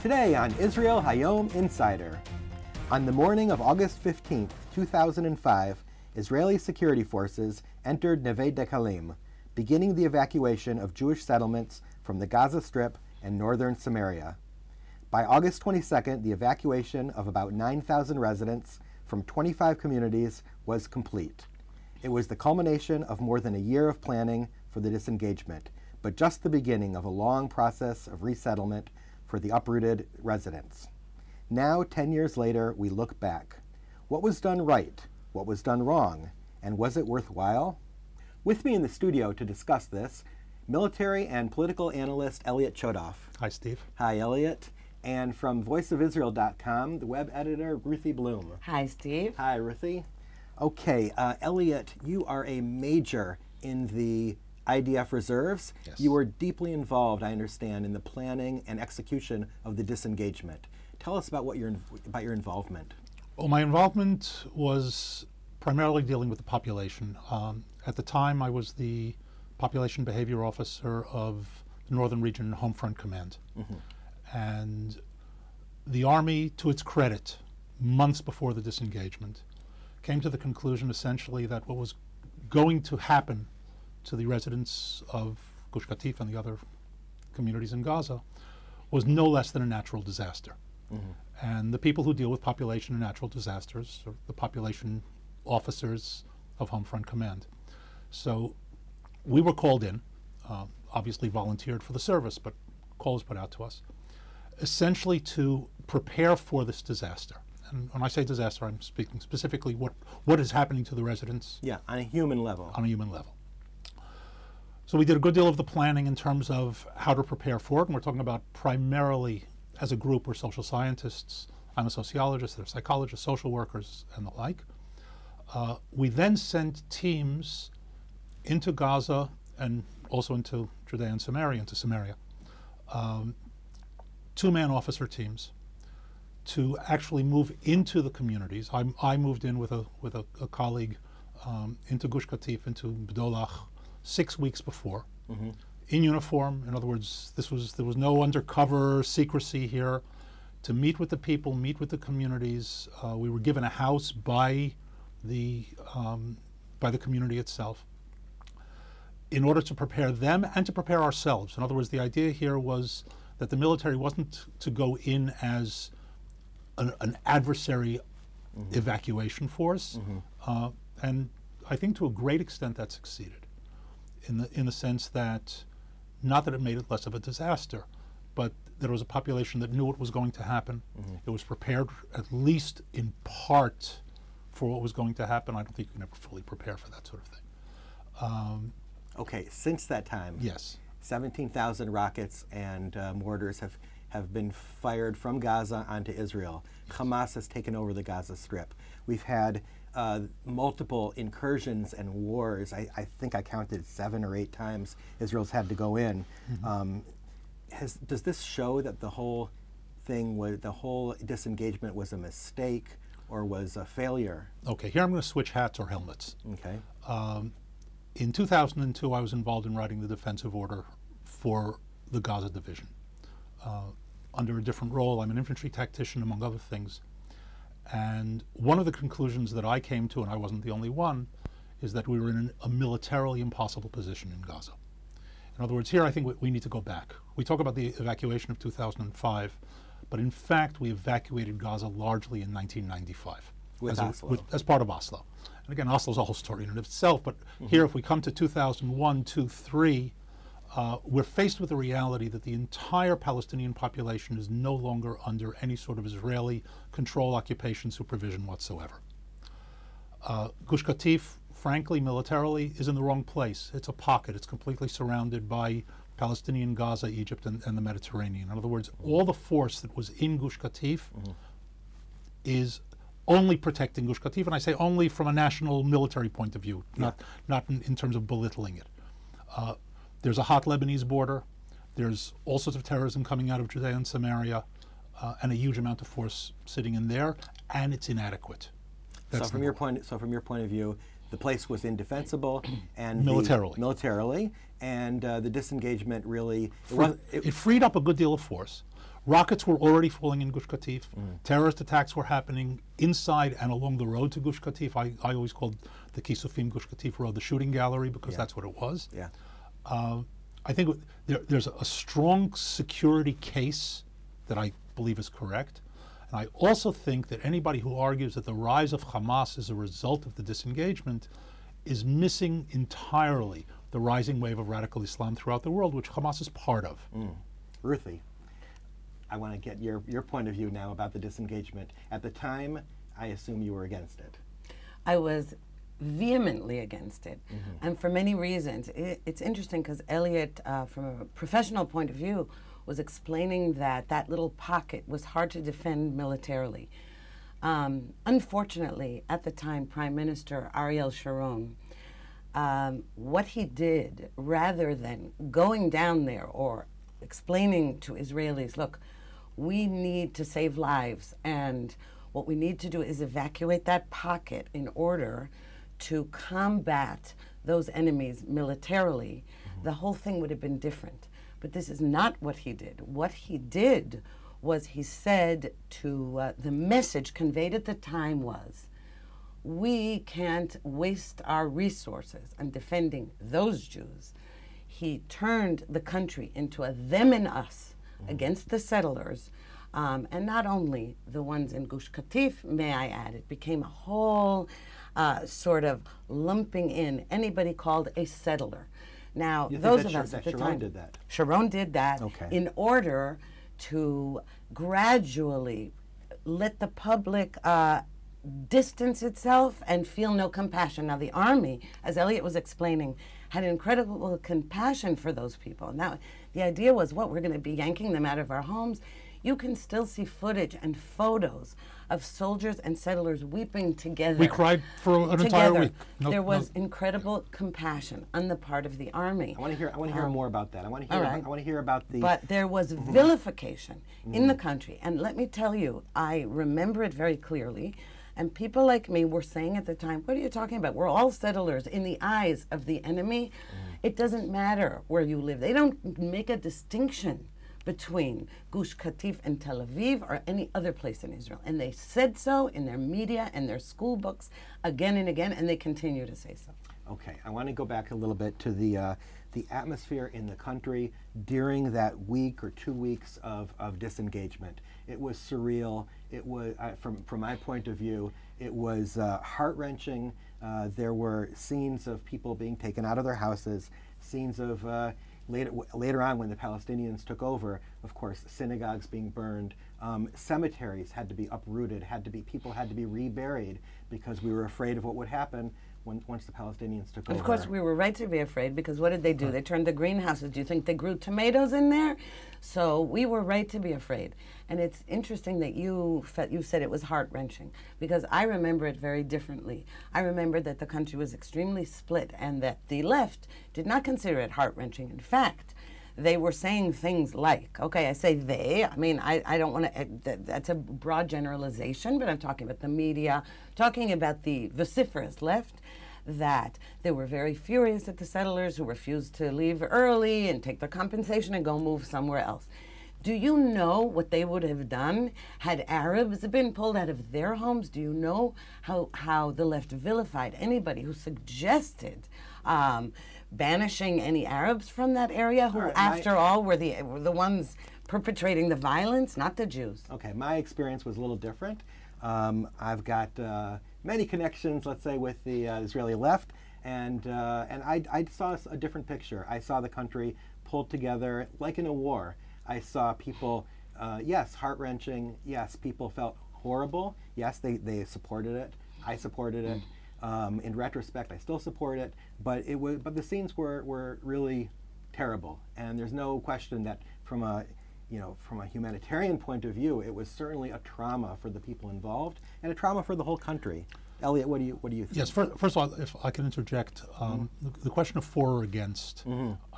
Today on Israel Hayom Insider. On the morning of August 15, 2005, Israeli security forces entered Neve Dekalim, beginning the evacuation of Jewish settlements from the Gaza Strip and northern Samaria. By August 22nd, the evacuation of about 9,000 residents from 25 communities was complete. It was the culmination of more than a year of planning for the disengagement, but just the beginning of a long process of resettlement for the uprooted residents. Now, 10 years later, we look back. What was done right? What was done wrong? And was it worthwhile? With me in the studio to discuss this, military and political analyst Elliot Chodoff. Hi, Steve. Hi, Elliot. And from voiceofisrael.com, the web editor, Ruthie Bloom. Hi, Steve. Hi, Ruthie. Okay, Elliot, you are a major in the IDF reserves. Yes. You were deeply involved, I understand, in the planning and execution of the disengagement. Tell us about your involvement. Well, my involvement was primarily dealing with the population. At the time, I was the population behavior officer of the Northern Region Home Front Command. Mm-hmm. And the Army, to its credit, months before the disengagement, came to the conclusion essentially that what was going to happen to the residents of Gush Katif and the other communities in Gaza was no less than a natural disaster. Mm-hmm. And the people who deal with population and natural disasters are the population officers of Home Front Command. So we were called in, obviously volunteered for the service, but call was put out to us, essentially to prepare for this disaster. And when I say disaster, I'm speaking specifically what is happening to the residents. Yeah, on a human level. On a human level. So we did a good deal of the planning in terms of how to prepare for it, and we're talking about primarily as a group, we're social scientists. I'm a sociologist, they're psychologists, social workers, and the like. We then sent teams into Gaza and also into Judea and Samaria, into Samaria, two-man officer teams to actually move into the communities. I moved in with a colleague into Gush Katif, into Bdolach, 6 weeks before, mm-hmm. in uniform. In other words, there was no undercover secrecy here. To meet with the people, meet with the communities. We were given a house by the community itself in order to prepare them and to prepare ourselves. In other words, the idea here was that the military wasn't to go in as an adversary mm-hmm. evacuation force, mm-hmm. And I think to a great extent that succeeded. In the sense that, not that it made it less of a disaster, but there was a population that knew what was going to happen. Mm-hmm. It was prepared, at least in part, for what was going to happen. I don't think you can ever fully prepare for that sort of thing. Okay, since that time, yes, 17,000 rockets and mortars have been fired from Gaza onto Israel. Yes. Hamas has taken over the Gaza Strip. We've had multiple incursions and wars. I think I counted 7 or 8 times Israel's had to go in. Mm-hmm. Does this show that the whole disengagement was a mistake or was a failure? Okay, here I'm going to switch hats or helmets. Okay. In 2002, I was involved in writing the defensive order for the Gaza division. Under a different role, I'm an infantry tactician, among other things. And one of the conclusions that I came to, and I wasn't the only one, is that we were in a militarily impossible position in Gaza. In other words, here I think we need to go back. We talk about the evacuation of 2005, but in fact we evacuated Gaza largely in 1995. As part of Oslo. And again, Oslo's a whole story in and of itself, but mm-hmm. here if we come to 2001, 2, 3, we're faced with the reality that the entire Palestinian population is no longer under any sort of Israeli control, occupation, supervision whatsoever. Gush Katif, frankly, militarily, is in the wrong place. It's a pocket. It's completely surrounded by Palestinian Gaza, Egypt, and the Mediterranean. In other words, all the force that was in Gush Katif mm-hmm. is only protecting Gush Katif, and I say only from a national military point of view, yeah. not in terms of belittling it. There's a hot Lebanese border. There's all sorts of terrorism coming out of Judea and Samaria, and a huge amount of force sitting in there, and it's inadequate. So from your point of view, the place was indefensible and militarily, and the disengagement really it freed up a good deal of force. Rockets were already falling in Gush Katif. Terrorist attacks were happening inside and along the road to Gush Katif. I always called the Kisufim Gush Katif Road the shooting gallery because that's what it was. Yeah. I think there's a strong security case that I believe is correct. And I also think that anybody who argues that the rise of Hamas is a result of the disengagement is missing entirely the rising wave of radical Islam throughout the world, which Hamas is part of. Ruthie, I want to get your point of view now about the disengagement. At the time, I assume you were against it. I was vehemently against it, and for many reasons. It's interesting because Elliot, from a professional point of view, was explaining that that little pocket was hard to defend militarily. Unfortunately, at the time, Prime Minister Ariel Sharon, what he did, rather than going down there or explaining to Israelis, look, we need to save lives, and what we need to do is evacuate that pocket in order to combat those enemies militarily, the whole thing would have been different. But this is not what he did. What he did was he said to, the message conveyed at the time was, we can't waste our resources on defending those Jews. He turned the country into a them and us against the settlers, and not only the ones in Gush Katif, may I add, it became a whole sort of lumping in anybody called a settler. Now, those of us at the time, did that? Sharon did that Okay. in order to gradually let the public distance itself and feel no compassion. Now, the army, as Elliot was explaining, had incredible compassion for those people. Now, the idea was, what, we're going to be yanking them out of our homes? You can still see footage and photos of soldiers and settlers weeping together. We cried for an entire week. There was incredible compassion on the part of the army. I want to hear more about that. I want to hear about the. But there was vilification in the country, and let me tell you, I remember it very clearly. And people like me were saying at the time, what are you talking about? We're all settlers in the eyes of the enemy. It doesn't matter where you live. They don't make a distinction between Gush Katif and Tel Aviv or any other place in Israel. And they said so in their media and their school books again and again, and they continue to say so. Okay, I want to go back a little bit to the atmosphere in the country during that week or 2 weeks of disengagement. It was surreal. It was, from my point of view, it was heart-wrenching. There were scenes of people being taken out of their houses, scenes of later on when the Palestinians took over, of course, synagogues being burned, cemeteries had to be uprooted, people had to be reburied because we were afraid of what would happen once the Palestinians took over. Of course, we were right to be afraid, because what did they do? They turned the greenhouses. Do you think they grew tomatoes in there? So we were right to be afraid. And it's interesting that you said it was heart-wrenching, because I remember it very differently. I remember that the country was extremely split and that the left did not consider it heart-wrenching. In fact, they were saying things like, okay, I say they, I mean, I don't want to, that's a broad generalization, but I'm talking about the media, talking about the vociferous left, that they were very furious at the settlers who refused to leave early and take their compensation and go move somewhere else. Do you know what they would have done had Arabs been pulled out of their homes? Do you know how the left vilified anybody who suggested banishing any Arabs from that area, who, after all, were the ones perpetrating the violence, not the Jews? Okay, my experience was a little different. I've got many connections, let's say, with the Israeli left, and I saw a different picture. I saw the country pulled together like in a war. I saw people, yes, heart-wrenching. Yes, people felt horrible. Yes, they supported it. I supported it. In retrospect, I still support it. But the scenes were really terrible. And there's no question that from a humanitarian point of view, it was certainly a trauma for the people involved and a trauma for the whole country. Elliot, what do you think? Yes, first of all, if I can interject, the question of for or against,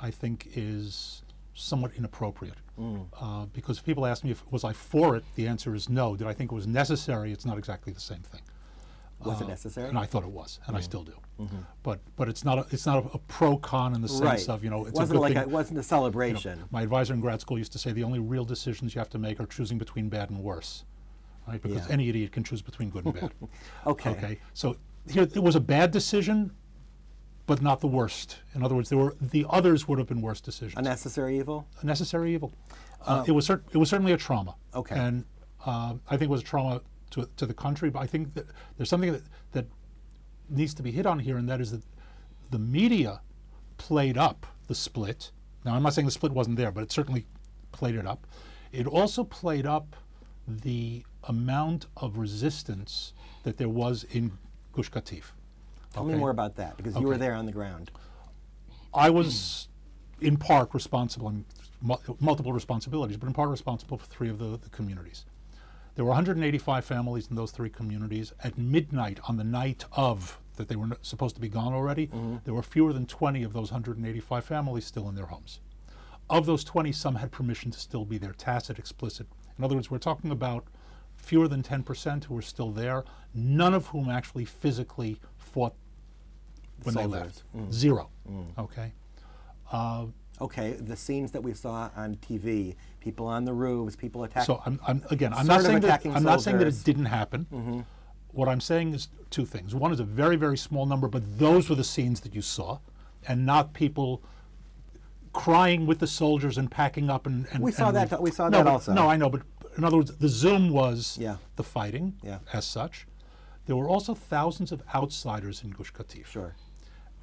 I think, is somewhat inappropriate. Because if people ask me was I for it, the answer is no. Did I think it was necessary? It's not exactly the same thing. Was it necessary? And I thought it was, and I still do. But it's not a pro-con in the sense of, it's wasn't a good like thing. it wasn't a celebration. My advisor in grad school used to say the only real decisions you have to make are choosing between bad and worse, right? Because any idiot can choose between good and bad. Okay. So here it was a bad decision, but not the worst. In other words, the others would have been worse decisions. A necessary evil? A necessary evil. It was certainly a trauma. Okay. And I think it was a trauma to the country, but I think that there's something that needs to be hit on here, and that is that the media played up the split. Now, I'm not saying the split wasn't there, but it certainly played it up. It also played up the amount of resistance that there was in Gush Katif. Tell me more about that, because you were there on the ground. I was in part responsible, multiple responsibilities, but in part responsible for 3 of the communities. There were 185 families in those 3 communities. At midnight on the night of that they were supposed to be gone already, there were fewer than 20 of those 185 families still in their homes. Of those 20, some had permission to still be there, tacit, explicit. In other words, we're talking about fewer than 10% who were still there, none of whom actually physically fought when they left. 0. Okay. Okay, the scenes that we saw on TV, people on the roofs, people attacking. So I'm not saying that it didn't happen. What I'm saying is 2 things. One is a very, very small number, but those were the scenes that you saw, and not people crying with the soldiers and packing up and we saw that. We saw that also. No, I know, but in other words, the Zoom was the fighting as such. There were also thousands of outsiders in Gush Katif. Sure.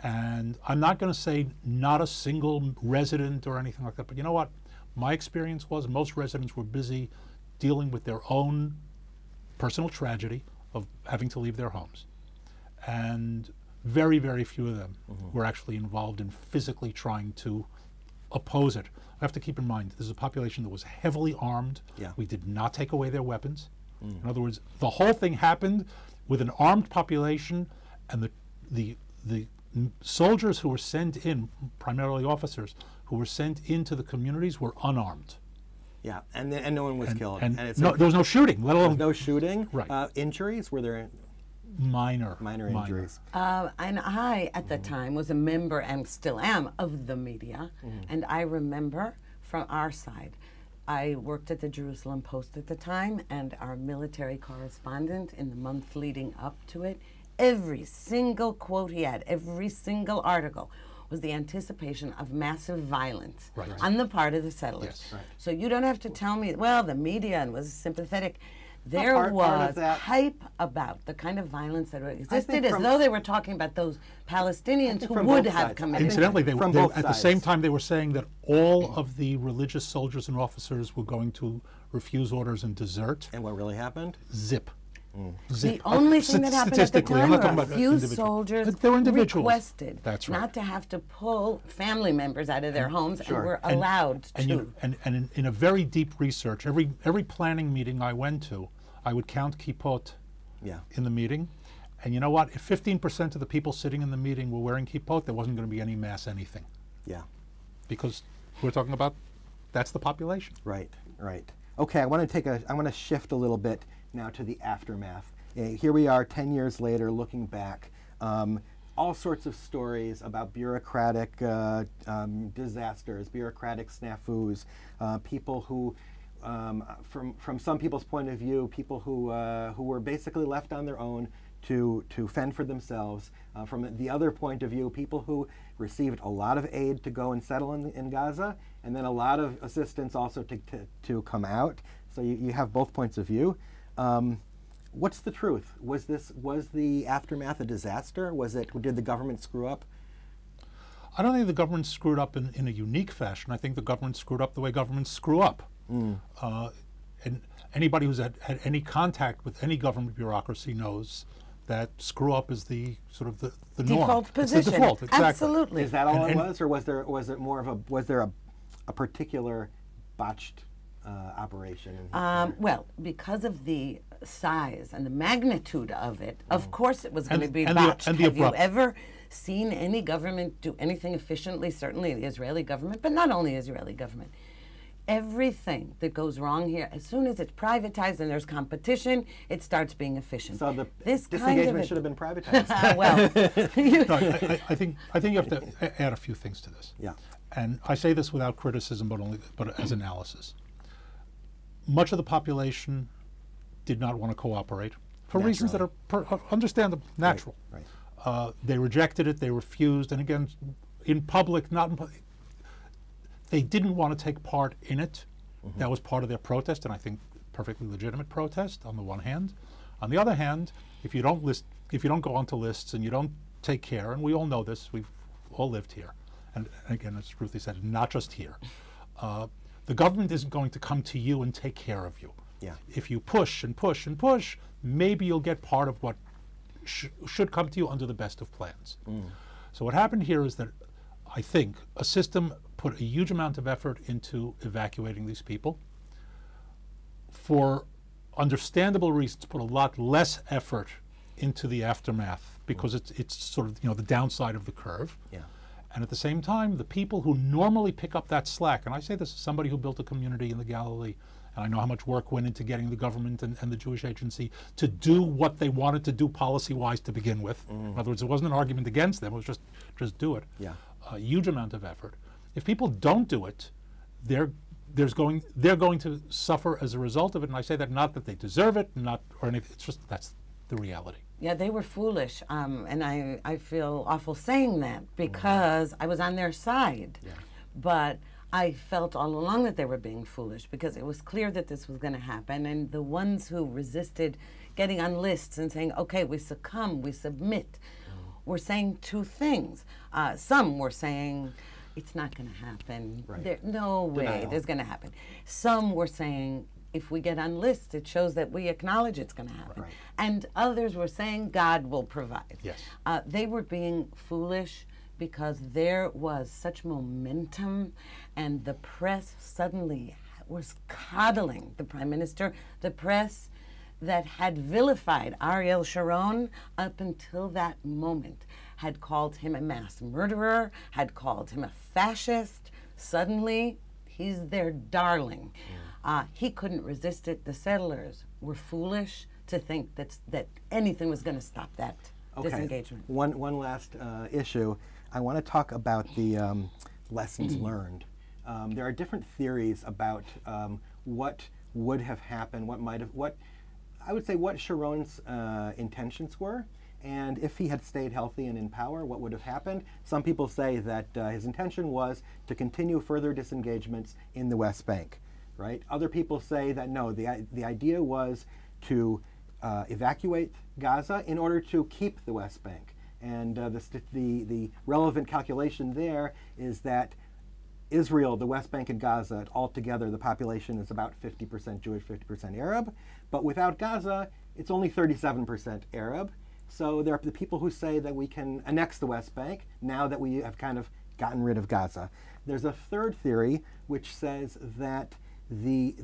And I'm not going to say not a single resident or anything like that, but you know what? My experience was most residents were busy dealing with their own personal tragedy of having to leave their homes. And very, very few of them were actually involved in physically trying to oppose it. I have to keep in mind, this is a population that was heavily armed. We did not take away their weapons. In other words, the whole thing happened with an armed population, and the soldiers who were sent in, primarily officers, who were sent into the communities were unarmed. Yeah, and no one was killed. And there was no shooting, let alone... No shooting? Right. Injuries? Were there... Minor injuries. And I, at the time, was a member, and still am, of the media. And I remember from our side, I worked at the Jerusalem Post at the time, and our military correspondent in the month leading up to it, every single quote he had, every single article, was the anticipation of massive violence on the part of the settlers. So you don't have to tell me, well, the media was sympathetic. There was hype about the kind of violence that existed, as though they were talking about those Palestinians who would have committed. Incidentally, at the same time they were saying that all of the religious soldiers and officers were going to refuse orders and desert. And what really happened? Zip. The only thing that happened at the time were a few soldiers requested not to have to pull family members out of their homes, and were allowed to. And in a very deep research, every planning meeting I went to, I would count kippot in the meeting. And you know what? If 15% of the people sitting in the meeting were wearing kippot, there wasn't going to be any mass anything. Yeah. Because we're talking about, that's the population. Right. Okay, I want to shift a little bit now to the aftermath. Here we are 10 years later looking back. All sorts of stories about bureaucratic disasters, bureaucratic snafus, people who, from some people's point of view, people who were basically left on their own to fend for themselves. From the other point of view, people who received a lot of aid to go and settle in Gaza, and then a lot of assistance also to come out. So you have both points of view. What's the truth? Was the aftermath a disaster? Did the government screw up? I don't think the government screwed up in a unique fashion. I think the government screwed up the way governments screw up. And anybody who's had any contact with any government bureaucracy knows that screw up is the sort of the norm. Default position. It's the default, exactly. Absolutely. Is that all it was, or was there a particular botched operation? Well, because of the size and the magnitude of it, of course it was going to be botched. Have you ever seen any government do anything efficiently? Certainly the Israeli government, but not only the Israeli government. everything that goes wrong here, as soon as it's privatized and there's competition, it starts being efficient. So the this disengagement should have been privatized. Well, No, I think you have to add a few things to this. Yeah. And I say this without criticism, but as analysis. Much of the population did not want to cooperate for reasons that are understandable, natural. Right. They rejected it. They refused, and again, in public, not in public. They didn't want to take part in it. That was part of their protest, and I think perfectly legitimate protest on the one hand. On the other hand, if you don't go onto lists and you don't take care, and we all know this, we've all lived here, and again, as Ruthie said, not just here. The government isn't going to come to you and take care of you. Yeah. If you push and push and push, maybe you'll get part of what should come to you under the best of plans. So what happened here is that I think a system put a huge amount of effort into evacuating these people. For understandable reasons, put a lot less effort into the aftermath because it's sort of the downside of the curve. Yeah. And at the same time, the people who normally pick up that slack, and I say this as somebody who built a community in the Galilee, and I know how much work went into getting the government and the Jewish agency to do what they wanted to do policy-wise to begin with. In other words, it wasn't an argument against them, it was just do it. Yeah. A huge amount of effort. If people don't do it, they're going to suffer as a result of it, and I say that not that they deserve it, or anything, it's just that's the reality. yeah, they were foolish, and I feel awful saying that because I was on their side. Yeah. But I felt all along that they were being foolish because it was clear that this was going to happen, and the ones who resisted getting on lists and saying, okay, we succumb, we submit, were saying two things. Some were saying, it's not going to happen. Right. No way Denial. there's going to happen. Some were saying, if we get on lists, it shows that we acknowledge it's going to happen. Right. And others were saying, God will provide. Yes. They were being foolish because there was such momentum, and the press suddenly was coddling the prime minister. The press that had vilified Ariel Sharon up until that moment had called him a mass murderer, had called him a fascist. Suddenly, he's their darling. He couldn't resist it. The settlers were foolish to think that anything was going to stop that disengagement. One last issue. I want to talk about the lessons learned. There are different theories about what would have happened, what Sharon's intentions were, and if he had stayed healthy and in power, what would have happened. Some people say that his intention was to continue further disengagements in the West Bank, right? Other people say that no, the idea was to evacuate Gaza in order to keep the West Bank. And the relevant calculation there is that Israel, the West Bank, and Gaza, altogether, the population is about 50% Jewish, 50% Arab. But without Gaza, it's only 37% Arab. So there are the people who say that we can annex the West Bank now that we have kind of gotten rid of Gaza. There's a third theory which says that the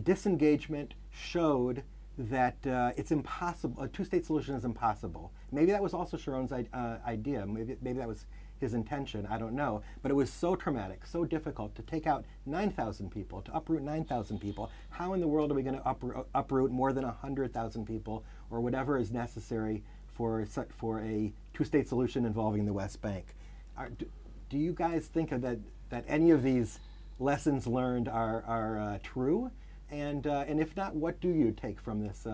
disengagement showed that it's impossible, a two-state solution is impossible. Maybe that was also Sharon's idea. Maybe that was his intention, I don't know. But it was so traumatic, so difficult to take out 9,000 people, to uproot 9,000 people. How in the world are we going to uproot more than 100,000 people, or whatever is necessary for a two-state solution involving the West Bank? Do you guys think that any of these lessons learned are true? And if not, what do you take from this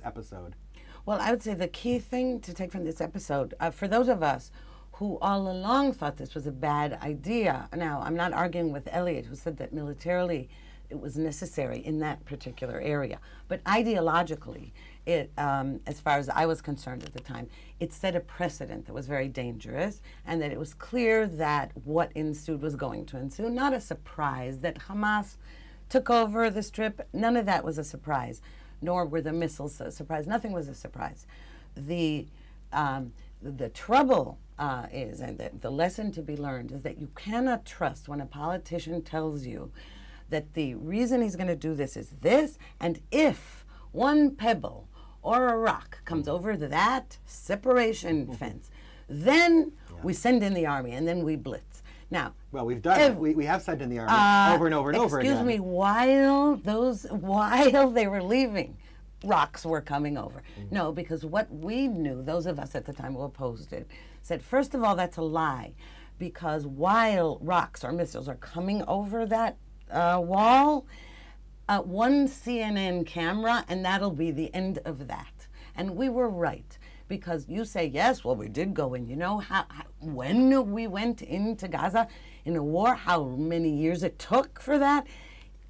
episode? Well, I would say the key thing to take from this episode, for those of us who all along thought this was a bad idea. Now, I'm not arguing with Elliot, who said that militarily it was necessary in that particular area. But ideologically, it, as far as I was concerned at the time, it set a precedent that was very dangerous, and that it was clear that what ensued was going to ensue. Not a surprise that Hamas took over the Strip. None of that was a surprise, nor were the missiles a surprise. Nothing was a surprise. The trouble is, and the lesson to be learned is that you cannot trust when a politician tells you that the reason he's going to do this is this, and if one pebble or a rock comes over that separation fence, then we send in the army and then we blitz. Now, Well, we've done it. We have sent in the army over and over and over again. Excuse me, while they were leaving, rocks were coming over. No, because what we knew, those of us at the time who opposed it, said, first of all, that's a lie. Because while rocks or missiles are coming over that wall, one CNN camera, and that'll be the end of that. And we were right. Because you say, yes, well, we did go in. You know, when we went into Gaza in a war, how many years it took for that?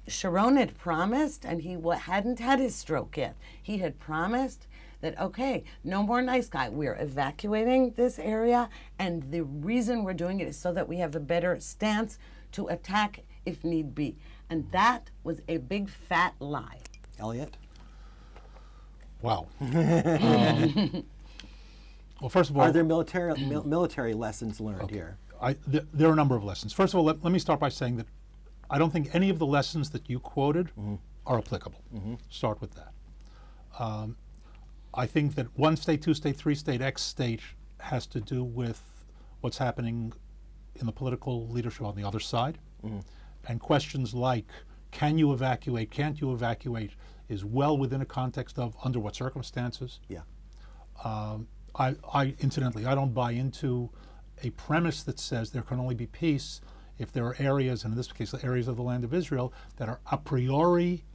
Sharon had promised, and he hadn't had his stroke yet. He had promised that, okay, no more nice guy. We're evacuating this area, and the reason we're doing it is so that we have a better stance to attack if need be. And that was a big, fat lie. Elliot? Wow. Well, first of all, are there military lessons learned here? There are a number of lessons. First of all, let me start by saying that I don't think any of the lessons that you quoted are applicable. Start with that. I think that one state, two state, three state, X state has to do with what's happening in the political leadership on the other side. And questions like, can you evacuate, can't you evacuate, is well within a context of under what circumstances. Yeah. Incidentally, I don't buy into a premise that says there can only be peace if there are areas, and in this case, the areas of the land of Israel, that are a priori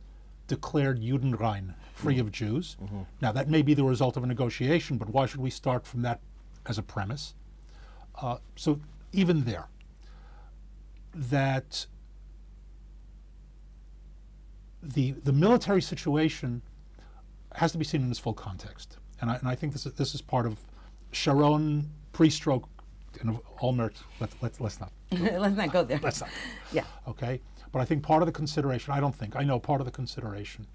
declared Judenrein, free of Jews. Now, that may be the result of a negotiation, but why should we start from that as a premise? So even there, that the military situation has to be seen in its full context. And I think this is part of Sharon pre-stroke and Olmert. Let's not. Let's not go there. Let's not. Yeah. Okay. But I think part of the consideration, I know part of the consideration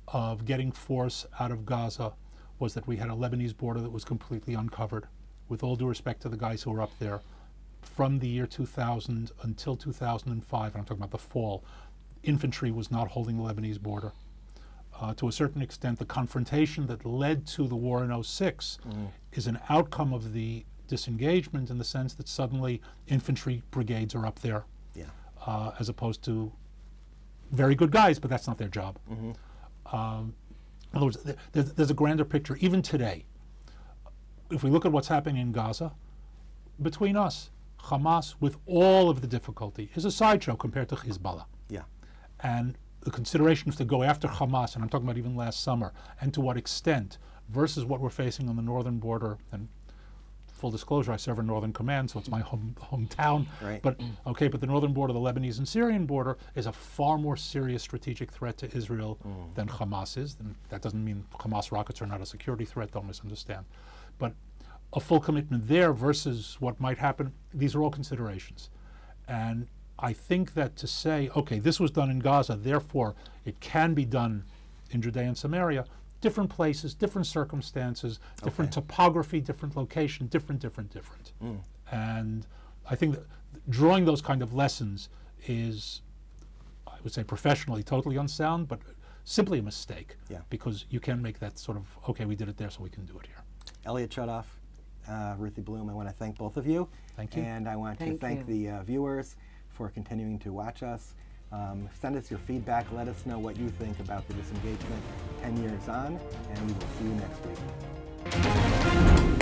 of getting force out of Gaza was that we had a Lebanese border that was completely uncovered. With all due respect to the guys who were up there, from the year 2000 until 2005, and I'm talking about the fall, infantry was not holding the Lebanese border. To a certain extent, the confrontation that led to the war in 2006 is an outcome of the disengagement in the sense that suddenly infantry brigades are up there, as opposed to very good guys, but that's not their job. In other words, there's a grander picture. Even today, if we look at what's happening in Gaza, between us, Hamas, with all of the difficulty, is a sideshow compared to Hezbollah. Yeah. And the consideration is to go after Hamas, and I'm talking about even last summer, and to what extent, versus what we're facing on the northern border. And full disclosure, I serve in Northern Command, so it's my hometown. Right. But okay, but the northern border, the Lebanese and Syrian border, is a far more serious strategic threat to Israel than Hamas is. And that doesn't mean Hamas rockets are not a security threat, don't misunderstand. But a full commitment there versus what might happen, these are all considerations. And I think that to say, okay, this was done in Gaza, therefore it can be done in Judea and Samaria, different places, different circumstances, different topography, different location, different. And I think that drawing those kind of lessons is, I would say professionally, totally unsound, but simply a mistake. Yeah. Because you can make that sort of, okay, we did it there, so we can do it here. Elliot Shutoff, Ruthie Bloom, I want to thank both of you. Thank you. And I want to thank the viewers for continuing to watch us. Send us your feedback. Let us know what you think about the disengagement 10 years on, and we will see you next week.